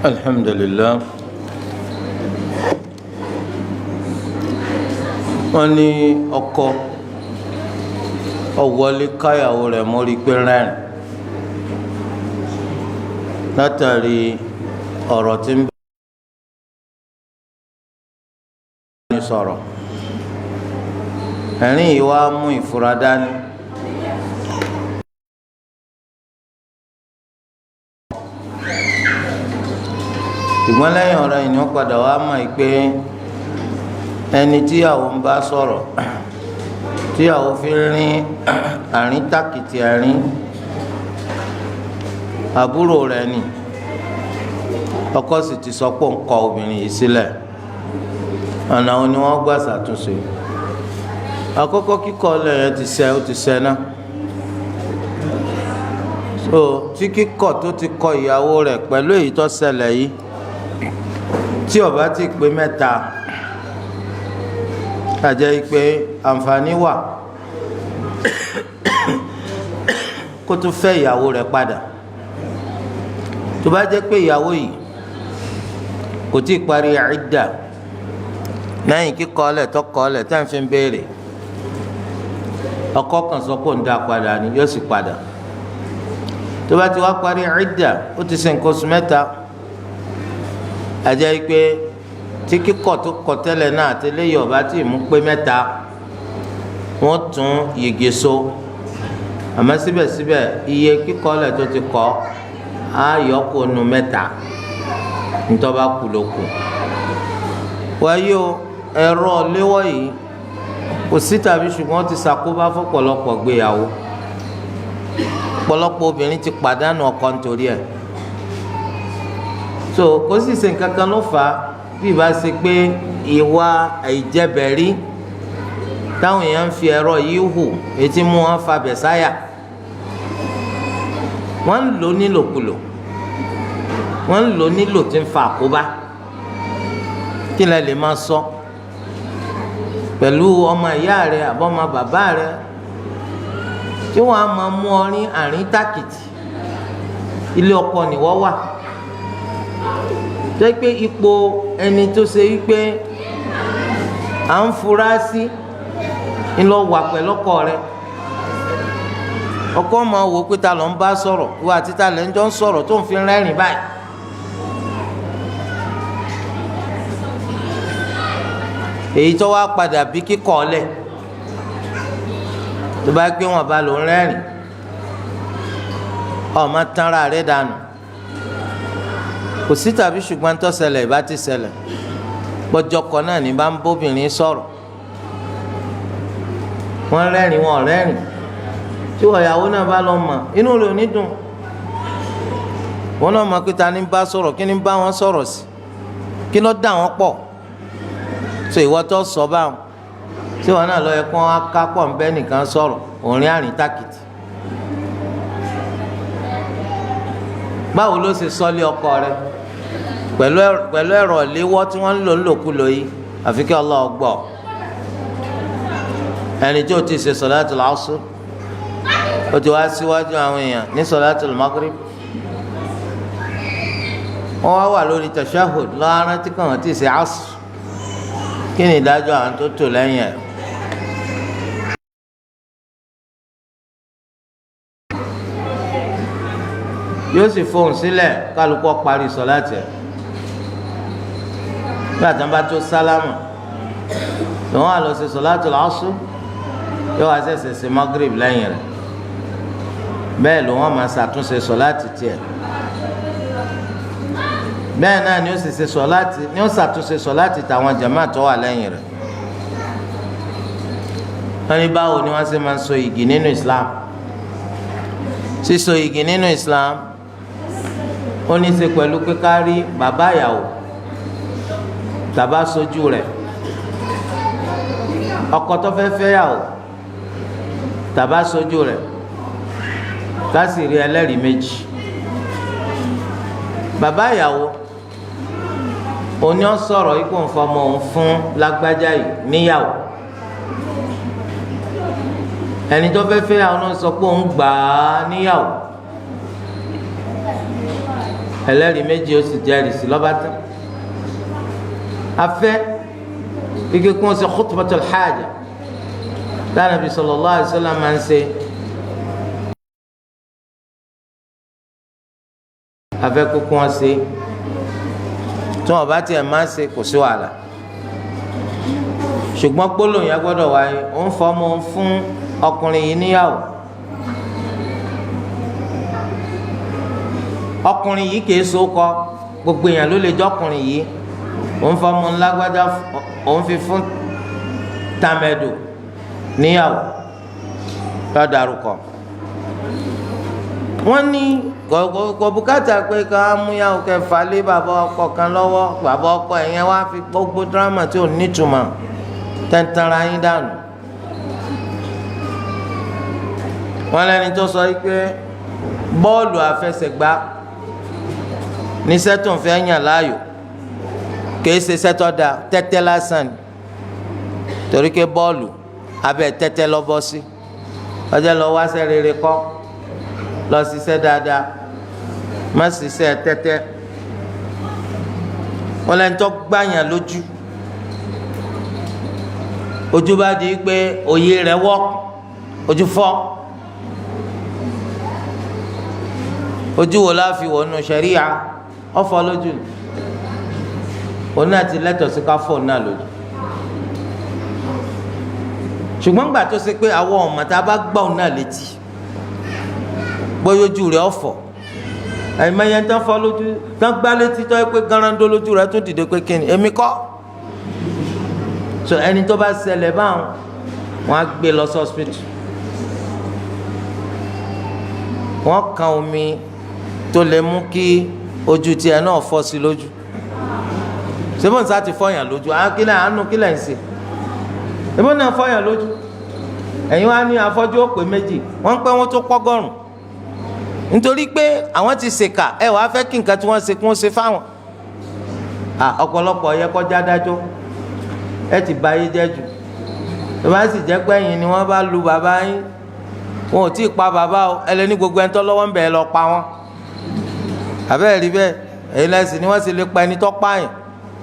alhamdulillah wọ́n ní ọkọ ọwọlé káyàwó rẹ̀ mórí pé rẹ́rìn látàrí ọ̀rọ̀ tí ń bá ní sọ̀rọ̀ ẹ̀rín yìí wá mú ìfura dání. ṣùgbọ́n lẹ́yìn ọ̀rọ̀ yìí wọ́n padà wá mọ̀ pé ẹni tíyàwó ń bá sọ̀rọ̀ tíyàwó fi rín àrín tàkìtì àrín àbúrò rẹ̀ ni ọkọ sì ti sọ pé ń kọ obìnrin yìí sílẹ̀ ọ̀nà òun ni wọ́n gbà ṣàtúnṣe àkọ́kọ́ kíkọ́ lẹ́yìn ti ṣẹ́ náà so tí kíkọ́ tó ti kọ ìyàwó rẹ̀ pẹ̀lú èyí tó ṣẹlẹ̀ yìí tí ó bá ti pé mẹ́ta àjẹ́ pé àǹfààní wà kó tún fẹ́ ìyàwó rẹ̀ padà tó bá jẹ́ pé ìyàwó yìí kò tí ì parí ìdà lẹ́yìn kíkọ́ ọ̀lẹ̀ tọkọ ọ̀lẹ̀ tẹ́ ń fi béèrè ọkọ kan sọ pé òun dá padà ni yóò sì padà tó bá ti wá parí ìdà ó ti ṣe nǹkan oṣù mẹ́ta àjẹ́ pé tí kíkọ̀ tó kọ tẹ́lẹ̀ náà àti eléyìí ọ̀bá tí ì mú pé mẹ́ta wọ́n tún yege so àmọ́ síbẹ̀síbẹ̀ iye kíkọ́ ọ̀lẹ̀ tó ti kọ́ á yọ kó nu mẹ́ta ntọ́ba kù ló kù. wáyé o ẹ̀rọ léwọ́ yìí kò sí tàbí ṣùgbọ́n ti ṣàkóbá fún pọ̀lọpọ̀ gbéyàwó pọ̀lọpọ̀ obìnrin ti pàdánù ọkọ nítorí ẹ̀ so kò sì ṣe nǹkan kan ló fà á bí ìbá ṣe pé ìwà àìjẹbẹ̀rí táwọn èèyàn ń fi ẹ̀rọ yìí hù etí mú wọn fa bẹ̀sáyà wọ́n ń lò nílòkulò wọ́n ń lò nílò tí ń fa àkóbá kí lẹ lè máa sọ pẹ̀lú ọmọ ìyá rẹ àbọ̀mọ bàbá rẹ tí wọ́n á máa mú ọ ní àrín tàkìtì ilé ọkọ nìwọ́ wà tó pé ipò ẹni tó ṣe wípé à ń fura sí ńlọ wà pẹ̀lú ọkọ rẹ ọkọ máa wò pé ta ló ń bá sọ̀rọ̀ ìwà àti ta lẹ́ ń jọ ń sọ̀rọ̀ tó ń fi rẹ́rìn báyìí èyí tó wá padà bí kíkọ́ ọ̀lẹ̀ tó bá gbé wọn bá lò ń rẹ́rìn ọmọ tanra rẹ dànù kò sí tàbí ṣùgbọ́n tó ṣẹlẹ̀ ìbá ti ṣẹlẹ̀ gbọ́jọkọ náà ní bá ń bóbìnrin sọ̀rọ̀ wọ́n rẹ́rìn wọn rẹ́rìn tí wọ́n ìyàwó náà bá lọ mọ̀ inú rẹ̀ ò ní dùn wọ́n náà mọ̀ pé ta ni bá sọ̀rọ̀ kí ni bá wọn sọ̀rọ̀ sí kí ló dà wọ́n pọ̀ tó ìwọ tó sọ báwọn tí wọ́n náà lọ yẹ kó wọn ká pọ̀ ń bẹ́ nìkan sọ̀rọ̀ òrin àrìn tàkìtì báwo ló ṣe sọ́lé ọkọ rẹ̀ pẹ̀lú ẹ̀rọ ìléwọ́ tí wọ́n ń lò ńlòkulò yìí àfi kí Allah gbọ́ ẹni tí ó ti ṣe sọ̀láàtì lásù ó ti wá síwájú àwọn èèyàn ní sọ̀láàtì magrib wọ́n wá wà lórí tashahhud lọ́wọ́ tí kàn ti ṣe asr kí ni ìdájọ́ àwọn tó tò lẹ́yìn ẹ̀. yóò sì fohùn sílẹ̀ kálukọ́ parí sọ̀láàtì ẹ̀ bí àtàǹbá tó sálámù lòun á lọ sí sọ̀láàtì lásù yóò wá ṣẹ̀ṣẹ̀ ṣe magrib lẹ́yìn rẹ̀ bẹ́ẹ̀ lòun á máa ṣàtúnṣe sọ̀láàtì tiẹ̀ bẹ́ẹ̀ náà ni ó sì ṣe sọ̀láàtì ni ó ṣàtúnṣe sọ̀láàtì tàwọn jàmáà tó wà lẹ́yìn rẹ̀ wọ́n ní báwo ni wọ́n ṣe máa ń so igi nínú Islam síso igi nínú Islam ó ní í ṣe pẹ̀lú pé ká rí bàbá ìyàwó tàbá sojú rẹ̀ ọkọ tó fẹ́ fẹ́ yàwó tàbá sojú rẹ̀ ká sì rí ẹlẹ́rìí méjì bàbá ìyàwó òní ó sọ̀rọ̀ ikú nfọmọ òun fún lágbájá yìí níyàwó ẹni tó fẹ́ fẹ́ yàwó náà sọ pé òun gbà á níyàwó ẹlẹ́rìí méjì ó sì jẹ́rìí sí lọ́ba tán. afẹ́ ike kí wọ́n ṣe khutbatul haja dáná bí sallallahu alaihi wasallam máa ń ṣe. afẹ́ kókó wọn ṣe tí wọn bá tiẹ̀ máa ń ṣe kò sí wàhálà ṣùgbọ́n gbólóhùn yẹn gbọ́dọ̀ wáyé ó ń fọmọ fún ọkùnrin yìí níyàwó ọkùnrin yìí kìí so kọ gbogbo èèyàn ló lè jọkùnrin yìí ó ń fọmọ ńlágbájá ó ń fi fún tàmẹ̀dò níyàwó lọ́dàrúkọ wọ́n ní kò bùkátà pé ká múyàwó kẹfà lé bàbá ọkọ kan lọ́wọ́ bàbá ọkọ ẹ̀yẹn wá fi gbogbo dírámà tí ò nítumọ̀ tẹ̀ntẹ̀ra yín dànù. wọ́n lẹ́ni tó sọ pé bọ́ọ̀lù àfẹsẹ̀gbá ní sẹ́tùn fẹ́ yàn láàyò kìí ṣe sẹ́tọ̀ da tẹ́tẹ́ lásán ni torí pé bọ́ọ̀lù abẹ́ tẹ́tẹ́ lọ́bọ́ sí ọjọ́ lọ wáṣẹ́ rere kọ́ lọ ṣiṣẹ́ dáadáa má ṣiṣẹ́ tẹ́tẹ́ wọ́n lẹ́ni tó gbàyàn lójú ojú bá di pé òye rẹ̀ wọ́ ojú fọ́ ojú wo la fi wọnú ṣẹ̀ríà ọ̀fọ̀ lójú òun náà ti lẹ́tọ̀ọ́ sí ká fọ́ náà lójú ṣùgbọ́n gbà tó ṣe pé àwọn ọmọ tá a bá gbà òun náà létí gbóyójú rẹ̀ ọ̀fọ̀ ẹ̀mẹ́yẹ tán fọ́ lójú tán gbá létí tó yẹ pé garando lójú rẹ̀ tún dìde pé kíni èmi kọ́ so ẹni tó bá ṣẹlẹ̀ báwọn wọ́n á gbé lọ sí hospital wọ́n kan omi tó lè mú kí ojú tiẹ̀ náà fọ́ sí lójú ṣébọn sá ti fọyàn lójú kílẹ̀ àánú kílẹ̀ ń ṣe ṣébọn náà fọyàn lójú ẹ̀yin wá ní afọ́jú ó pé méjì wọ́n ń pẹ́ wọ́n tó pọ́gọ́rùn nítorí pé àwọn ti ṣèkà ẹ wàá fẹ́ kí nǹkan tí wọ́n ṣe kí wọ́n ṣe fáwọn ọ̀pọ̀lọpọ̀ yẹ kọjá dájọ́ ẹ ti bà ayé jẹ́ jù tó bá sì jẹ́ pé ẹ̀yin ni wọ́n bá lu bàbá yín wọn ò tí ì pa bàbá o ẹlẹ́ni gbogbo ẹni tó lọ́wọ́ ń bẹ̀ lọ pa wọ́n àbẹ́ẹ̀ rí bẹ́ẹ̀ èyí lẹ́sìn ni wọ́n sì lè pa ẹni tó pààyàn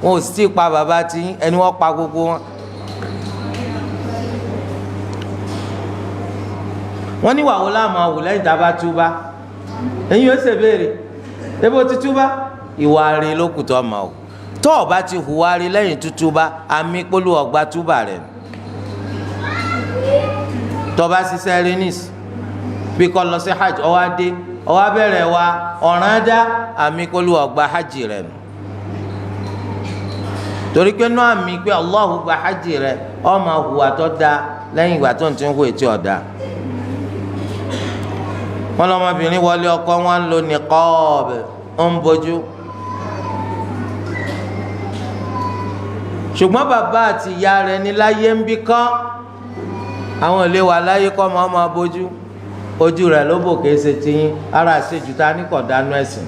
wọn ò sì tí ì pa bàbá tí ẹni wọ́n pa gbogbo wọn. wọ́n ní wàhùn láàmú àwò lẹ́yìn tá a bá túbá ẹ̀yin yóò ṣèbéèrè ebo ti túbá ìwà rẹ̀ ló kù tó ọmọ o tó o bá ti hùwà rí lẹ́yìn tútúbá àmì polú ọgbà túbà rẹ̀ tó o bá ṣiṣẹ́ rí nìsí bí kò lọ sí hajj ọwọ́ adé ọwọ́ abẹ́rẹ́ wa ọ̀ràn dá àmì polú ọgbà hajj rẹ̀ nù torí pé náà àmì pé Allahu gba hajj rẹ̀ ó máa hùwà tó dáa lẹ́yìn ìgbà tó ń ti ń hu ètí ọ̀dà wọn lọmọbìnrin wọlé ọkọ wọn ń lo niqab ń bójú ṣùgbọ́n bàbá àti ìyá rẹ̀ ní láyé ń bí kán àwọn ilé wa láyé kọ́ máa máa bójú ojú rẹ̀ ló bò kéé ṣe tiyín ara àṣejù tá a ní kọ̀ dánú ẹ̀sìn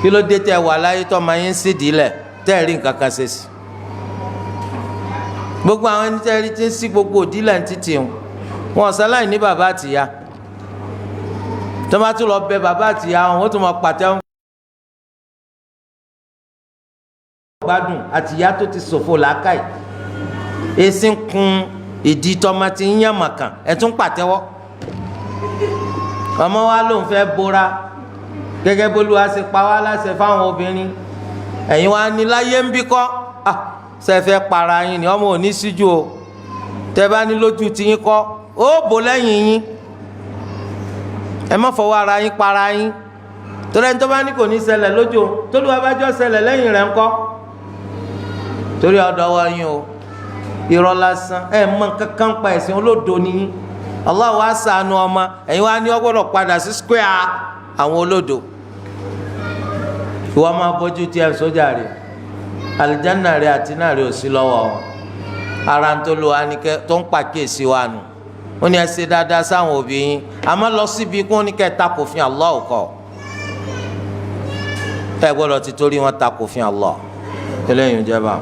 kí ló dé tẹ́ wà láyé tó máa yín sídìí lẹ̀ tẹ́ ẹ̀ rí nǹkan kan ṣe sí gbogbo àwọn ẹni tẹ́ ẹ rí tí ń sí gbogbo òdìlẹ̀ ń títì wọn ọ̀sán láì ní bàbá àtìyá tó bá tún lọ bẹ bàbá àtìyá wọn ó tún máa pàtẹ́wọ́n. gbádùn àtìyá tó ti ṣòfò làákàyè èsì ń kun ìdí tọ́mọ ti ń yàn màkàn ẹ̀ tún pàtẹ́wọ́. ọmọ wa ló ń fẹ́ bora gẹ́gẹ́ bólúwa ṣe pa wá láṣẹ fáwọn obìnrin ẹ̀yin wa ní láyé ń bí kọ́ ṣe fẹ́ para yín ni ọmọ ò ní síjú o tẹ́ bá ní lójú tiyín kọ́ ó bò lẹ́yìn yín ẹ má fọwọ́ ara yín para yín torí ẹni tó bá ní kò ní ṣẹlẹ̀ lójú tólúwa bá jọ ṣẹlẹ̀ lẹ́yìn rẹ̀ ńkọ́ torí ọ̀dọ̀ wa yín o irọ́ lásán ẹ mọ kankan pa ẹ̀sìn olódo nìyí Allah wa ṣàánú ọmọ ẹ̀yin wa ní ó gbọ́dọ̀ padà sí square àwọn olódo ìwọ máa bójú tiẹ̀ sójà rẹ̀ alìjáná rẹ̀ àti náà rẹ̀ ò sí lọ́wọ́ wọn ara ń tó lo anìkẹ́ tó ń pàkíyèsí wa nù ó ní ẹ ṣe dáadáa sáwọn òbí yín àmọ́ lọ síbi kó ní kẹ́ ta kò fi Allah kọ́ ẹ gbọ́dọ̀ ti torí wọn ta kò fi Allah eléyìí ń jẹba.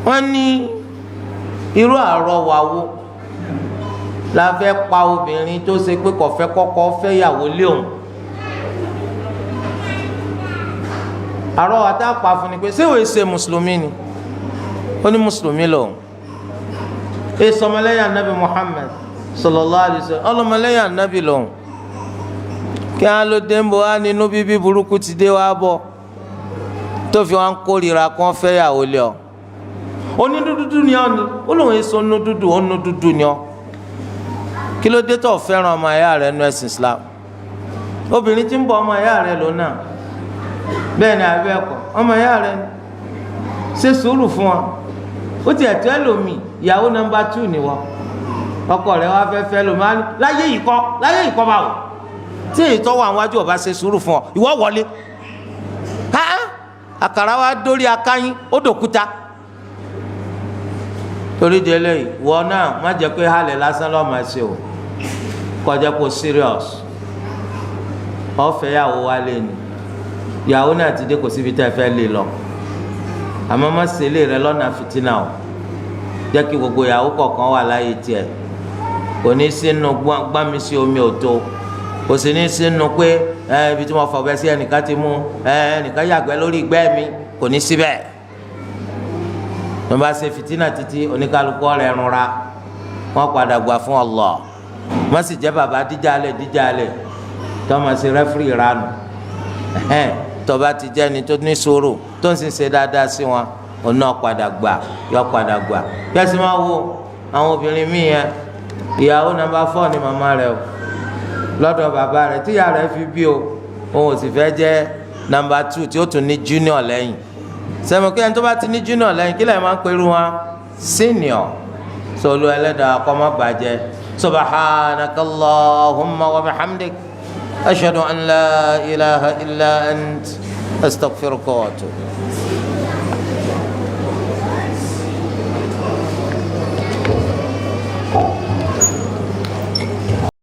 wọ́n ní irú àrọwà wo la fẹ́ pa obìnrin tó ṣe pé kò fẹ́ kọ́kọ́ fẹ́ yàwó lé òun. àrọ́ àtàpá fún ni pé ṣé òye ṣe mùsùlùmí ni ó ní mùsùlùmí lòun. èso ọmọlẹ́yìn anabi Muhammad sallallahu alaihi wasallam ọlọmọlẹ́yìn anabi lòun. kí á ló dé ń bọ̀ wá nínú bíbí burúkú ti dé wá bọ̀ tó fi wọn kórìíra kó fẹ́ yàwó lé ọ. onídúdú ni ọ ni ó lóun èso onúdúdú ni ọ. kí ló dé tó fẹ́ràn ọmọ ẹ̀yà rẹ̀ nínú ẹ̀sìn Islam? obìnrin tí ń bọ̀ ọmọ ẹ̀yà rẹ̀ lónà bẹ́ẹ̀ ni àbẹ́ ẹ̀kọ́ ọmọ ẹ̀yà rẹ̀ ṣe sùúrù fún wọn. ó ti ẹ̀tọ́ ẹlòmíì ìyàwó nọ́mbà 2 ni wọ́n ọkọ rẹ̀ wá fẹ́ lòmí á ní láyé yìí kọ́ báwò tí èyí tọ́wọ́ àwọn wájú ọba ṣe sùúrù fún ọ ìwọ wọlé àkàrà wa dórí akáyín ó dòkúta. torí di eléyìí wọ náà má jẹ́ pé halẹ̀ lásán lọ́ọ́ máa ṣe o kọjá kó serious ọ̀fẹ́ yàwó wa lé ní ìyàwó náà ti dé kò síbi tẹ́ fẹ́ lè lọ àmọ́ má ṣe lè rẹ lọ́nà fìtínà o jẹ́ kí gbogbo ìyàwó kọ̀ọ̀kan wà láyé tiẹ̀ kò ní sínú gbámi sí omi òtó kò sì ní sínú pé ibi tí mo fọ̀bẹ sí ẹnìkan ti mú ẹnìkan yàgbẹ́ lórí ìgbẹ́ mi kò ní síbẹ̀ tó bá ṣe fìtínà títí oníkálukú ọ̀rẹ́ ẹ̀rùnra wọ́n padà gbà fún Allah má sì jẹ́ bàbá díjàlẹ̀ tó máa ṣe rẹ́fúrì ìranù tó bá ti jẹ́ ni tó ní sùúrù tó ń sì ṣe dáadáa sí wọn òun náà padà gbà yọ padà gbà yẹ́sì máa wo àwọn obìnrin míì yẹn ìyàwó nọ́mbà 4 ni màmá rẹ̀ o lọ́dọ̀ bàbá rẹ̀ tíyà rẹ̀ fi bí o òun ò sì fẹ́ jẹ́ nọ́mbà 2 tí ó tún ní junior lẹ́yìn sẹ́mi kí ẹni tó bá ti ní junior lẹ́yìn kí lẹ́yìn máa ń pẹ̀lú wọn senior sọlú ẹlẹ́dàá kọ́ má bàjẹ́ subhanakallahumma wa bihamdik ashhadu an la ilaha illa ant astaghfiruka wa atubu.